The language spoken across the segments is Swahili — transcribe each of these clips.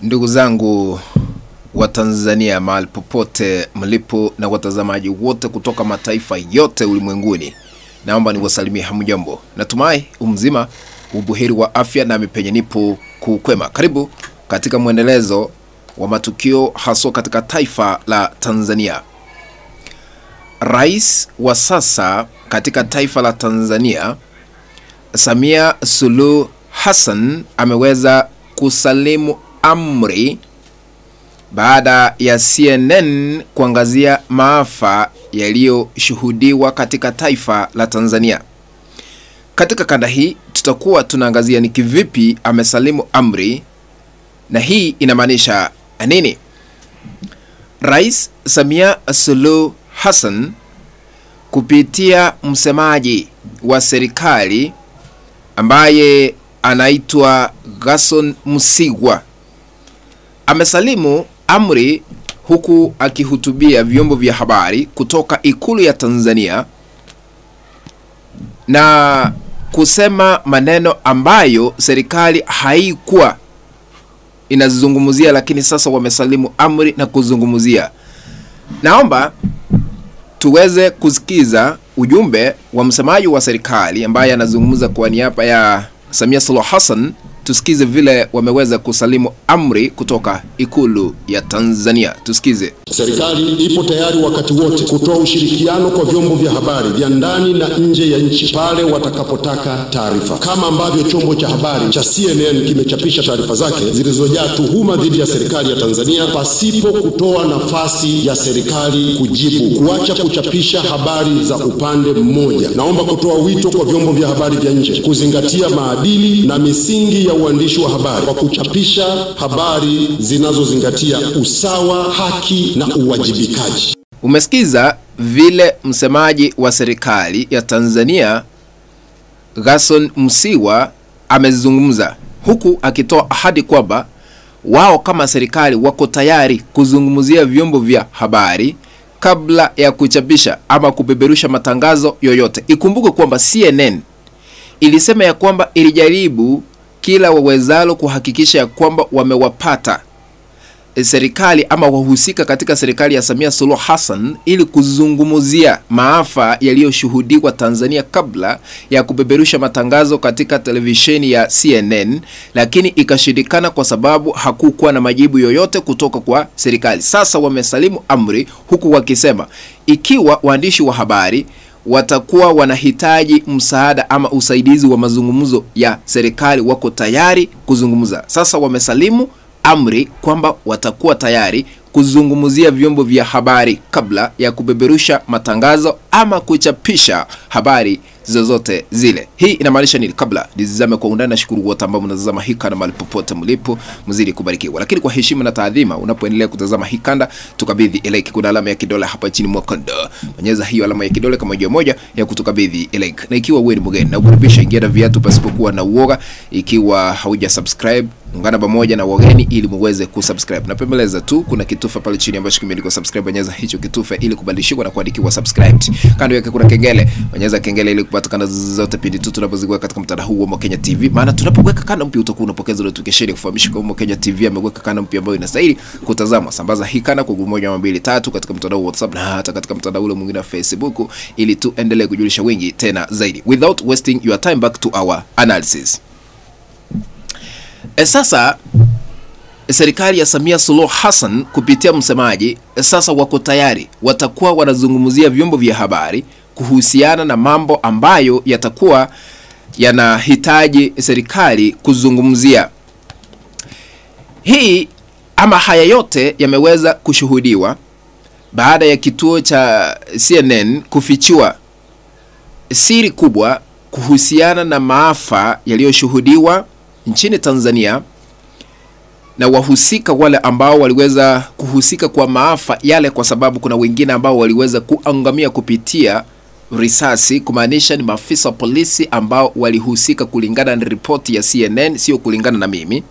Ndugu zangu wa Tanzania mahali popote mlipo na watazamaji wote kutoka mataifa yote ulimwenguni, naomba niwasalimie hamjambo. Natumai umzima, ubuheri wa afya na mipenye nipo kukwema. Karibu katika mwendelezo wa matukio haswa katika taifa la Tanzania. Rais wa sasa katika taifa la Tanzania, Samia Suluhu Hassan, ameweza kusalimu amri baada ya CNN kuangazia maafa yaliyoshuhudiwa katika taifa la Tanzania. Katika kanda hii tutakuwa tunaangazia ni kivipi amesalimu amri, na hii inamaanisha nini. Rais Samia Suluhu Hassan kupitia msemaji wa serikali ambaye anaitwa Gerson Msigwa amesalimu amri huku akihutubia vyombo vya habari kutoka Ikulu ya Tanzania na kusema maneno ambayo serikali haikuwa inazungumzia, lakini sasa wamesalimu amri na kuzungumzia. Naomba tuweze kusikiza ujumbe wa msemaji wa serikali ambaye anazungumza kwa niaba ya Samia Suluhu Hassan. Tusikize vile wameweza kusalimu amri kutoka Ikulu ya Tanzania. Tusikize. Serikali ipo tayari wakati wote kutoa ushirikiano kwa vyombo vya habari vya ndani na nje ya nchi pale watakapotaka taarifa, kama ambavyo chombo cha habari cha CNN kimechapisha taarifa zake zilizojaa tuhuma dhidi ya serikali ya Tanzania pasipo kutoa nafasi ya serikali kujibu, kuacha kuchapisha habari za upande mmoja. Naomba kutoa wito kwa vyombo vya habari vya nje kuzingatia maadili na misingi ya uandishi wa habari kwa kuchapisha habari zinazozingatia usawa, haki na uwajibikaji. Umesikiza vile msemaji wa serikali ya Tanzania Gerson Msigwa amezungumza, huku akitoa ahadi kwamba wao kama serikali wako tayari kuzungumzia vyombo vya habari kabla ya kuchapisha ama kubeberusha matangazo yoyote. Ikumbuke kwamba CNN ilisema ya kwamba ilijaribu kila wawezalo kuhakikisha ya kwamba wamewapata serikali ama wahusika katika serikali ya Samia Suluhu Hassan ili kuzungumzia maafa yaliyoshuhudiwa Tanzania kabla ya kubeberusha matangazo katika televisheni ya CNN, lakini ikashindikana kwa sababu hakukuwa na majibu yoyote kutoka kwa serikali. Sasa wamesalimu amri huku wakisema ikiwa waandishi wa habari watakuwa wanahitaji msaada ama usaidizi wa mazungumzo ya serikali, wako tayari kuzungumza. Sasa wamesalimu amri kwamba watakuwa tayari kuzungumzia vyombo vya habari kabla ya kubeberusha matangazo ama kuchapisha habari zozote zile. Hii inamaanisha nini? Kabla nizame kwa undani, na shukuru wote ambao mnatazama hii kanda mahali popote mlipo, mzidi kubarikiwa. Lakini kwa heshima na taadhima, unapoendelea kutazama hii kanda, tukabidhi like, kuna alama ya kidole hapa chini mwa kanda. Bonyeza hiyo alama ya kidole kama moja ya kutukabidhi like. Na ikiwa wewe ni mgeni, na ukaribisha ingia na viatu pasipokuwa na uoga. Ikiwa hauja subscribe, ungana pamoja na wageni ili muweze kusubscribe. Na pembeleza tu kuna kitufe pale chini ambacho kimeandikwa subscribe, bonyeza hicho kitufe ili kubadilishwa na kuandikiwa subscribed. Kando yake kuna kengele, bonyeza kengele ili kupata kanda zote pindi tu tunapoziweka katika mtandao huu wa Mokenya TV. Maana tunapoweka kanda mpya utakuwa unapokeza notification kufahamishwa kwa Mokenya TV ameweka kanda mpya ambayo inastahili kutazama. Sambaza hii kanda kwa grupu 1 2 3 katika mtandao wa WhatsApp na hata katika mtandao ule mwingine wa Facebook ili tuendelee kujulisha wengi tena zaidi. Without wasting your time, back to our analysis. Sasa serikali ya Samia Suluhu Hassan kupitia msemaji sasa wako tayari, watakuwa wanazungumzia vyombo vya habari kuhusiana na mambo ambayo yatakuwa yanahitaji serikali kuzungumzia. Hii ama haya yote yameweza kushuhudiwa baada ya kituo cha CNN kufichua siri kubwa kuhusiana na maafa yaliyoshuhudiwa nchini Tanzania na wahusika wale ambao waliweza kuhusika kwa maafa yale, kwa sababu kuna wengine ambao waliweza kuangamia kupitia risasi, kumaanisha ni maafisa polisi ambao walihusika kulingana na ripoti ya CNN, sio kulingana na mimi.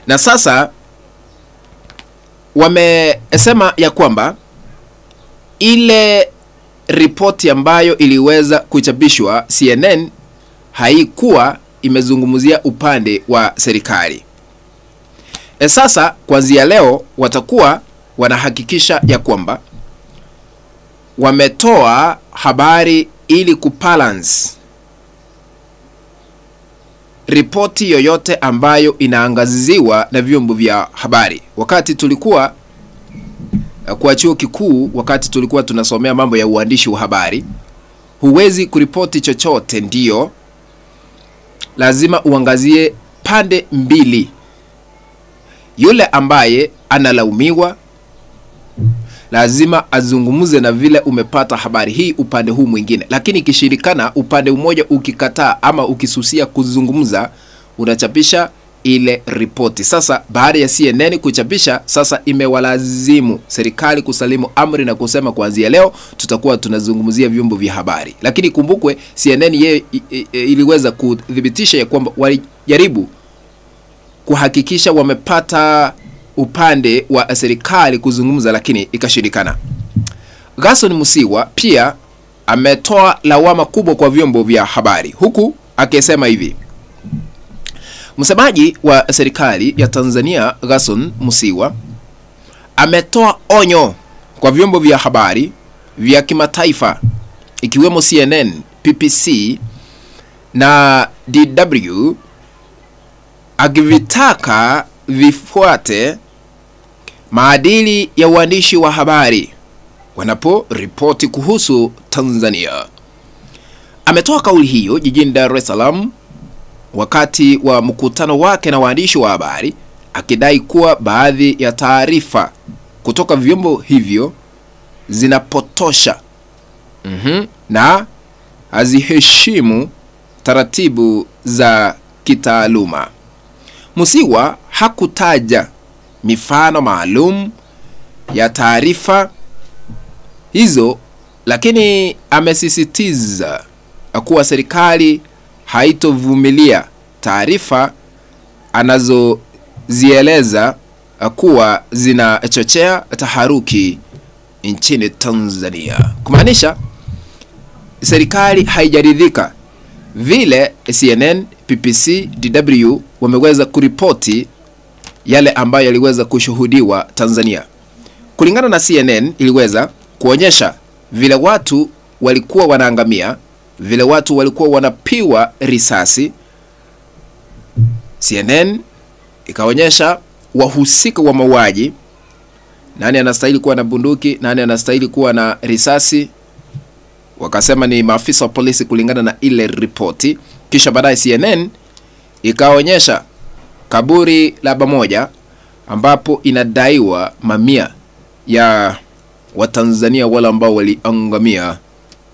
Na sasa wamesema ya kwamba ile ripoti ambayo iliweza kuchapishwa CNN haikuwa imezungumzia upande wa serikali. Sasa kuanzia leo watakuwa wanahakikisha ya kwamba wametoa habari ili kubalance ripoti yoyote ambayo inaangaziwa na vyombo vya habari. Wakati tulikuwa kwa chuo kikuu, wakati tulikuwa tunasomea mambo ya uandishi wa habari, huwezi kuripoti chochote, ndio lazima uangazie pande mbili. Yule ambaye analaumiwa lazima azungumuze na vile umepata habari hii upande huu mwingine, lakini ikishirikana upande mmoja ukikataa ama ukisusia kuzungumza, unachapisha ile ripoti. Sasa baada ya CNN kuchapisha, sasa imewalazimu serikali kusalimu amri na kusema kuanzia leo tutakuwa tunazungumzia vyombo vya habari. Lakini kumbukwe CNN iliweza kudhibitisha ya kwamba walijaribu kuhakikisha wamepata upande wa serikali kuzungumza, lakini ikashirikana. Gerson Musiwa pia ametoa lawama kubwa kwa vyombo vya habari, huku akisema hivi. Msemaji wa serikali ya Tanzania Gerson Musiwa ametoa onyo kwa vyombo vya habari vya kimataifa ikiwemo CNN, BBC na DW, akivitaka vifuate maadili ya uandishi wa habari wanapo ripoti kuhusu Tanzania. Ametoa kauli hiyo jijini Dar es Salaam wakati wa mkutano wake na waandishi wa habari, akidai kuwa baadhi ya taarifa kutoka vyombo hivyo zinapotosha na haziheshimu taratibu za kitaaluma. Musiwa hakutaja mifano maalum ya taarifa hizo, lakini amesisitiza kuwa serikali haitovumilia taarifa anazozieleza kuwa zinachochea taharuki nchini Tanzania. Kumaanisha serikali haijaridhika vile CNN, BBC, DW wameweza kuripoti yale ambayo yaliweza kushuhudiwa Tanzania. Kulingana na CNN, iliweza kuonyesha vile watu walikuwa wanaangamia, vile watu walikuwa wanapiwa risasi. CNN ikaonyesha wahusika wa mauaji, nani anastahili kuwa na bunduki, nani anastahili kuwa na risasi. Wakasema ni maafisa wa polisi kulingana na ile ripoti. Kisha baadaye CNN ikaonyesha kaburi la pamoja ambapo inadaiwa mamia ya Watanzania wale ambao waliangamia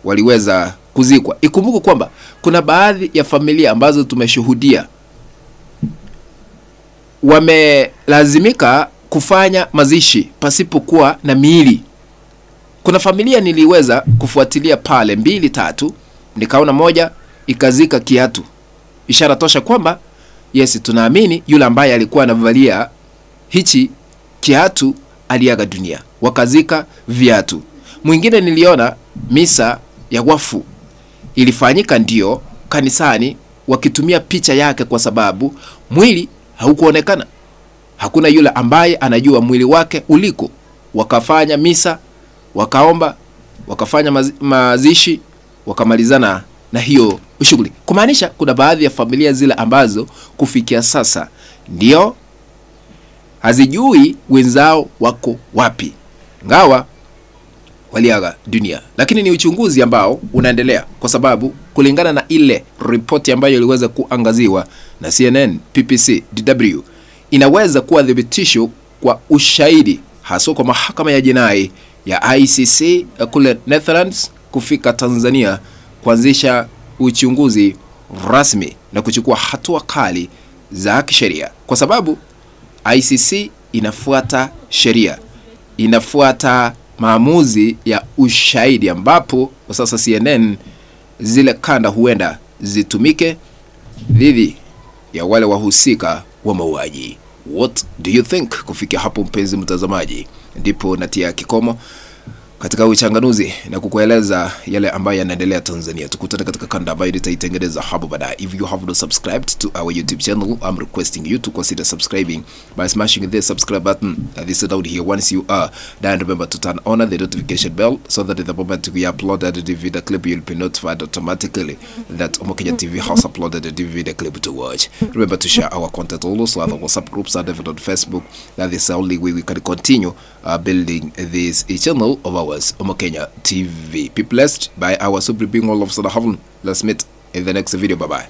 waliweza kuzikwa. Ikumbuke kwamba kuna baadhi ya familia ambazo tumeshuhudia wamelazimika kufanya mazishi pasipokuwa na miili. Kuna familia niliweza kufuatilia pale 2-3, nikaona moja ikazika kiatu. Ishara tosha kwamba yes, tunaamini yule ambaye alikuwa anavalia hichi kiatu aliaga dunia, wakazika viatu. Mwingine niliona misa ya wafu ilifanyika ndio kanisani, wakitumia picha yake kwa sababu mwili haukuonekana. Hakuna yule ambaye anajua mwili wake uliko. Wakafanya misa, wakaomba, wakafanya mazishi, wakamalizana na hiyo shughuli. Kumaanisha kuna baadhi ya familia zile ambazo kufikia sasa ndio hazijui wenzao wako wapi, ngawa waliaga dunia. Lakini ni uchunguzi ambao unaendelea, kwa sababu kulingana na ile ripoti ambayo iliweza kuangaziwa na CNN, BBC, DW, inaweza kuwa dhibitisho kwa ushahidi hasa kwa mahakama ya jinai ya ICC kule Netherlands kufika Tanzania kuanzisha uchunguzi rasmi na kuchukua hatua kali za kisheria, kwa sababu ICC inafuata sheria, inafuata maamuzi ya ushahidi, ambapo kwa sasa CNN zile kanda huenda zitumike dhidi ya wale wahusika wa mauaji. What do you think? Kufikia hapo mpenzi mtazamaji, ndipo natia kikomo katika uchanganuzi na kukueleza yale ambayo yanaendelea Tanzania. Tukutane katika kanda ambayo nitaitengeneza hapo baadaye. If you have not subscribed to our YouTube channel, I'm requesting you to consider subscribing by smashing the subscribe button that is down here. Once you are, then remember to turn on the notification bell so that the moment we upload the video clip, you'll be notified automatically that Omokenya TV has uploaded the video clip to watch. Remember to share our content also other WhatsApp groups and even on Facebook. That is the only way we can continue building this channel of ours, Omokenya TV. Be blessed by our super being all of heaven. Let's meet in the next video. Bye bye.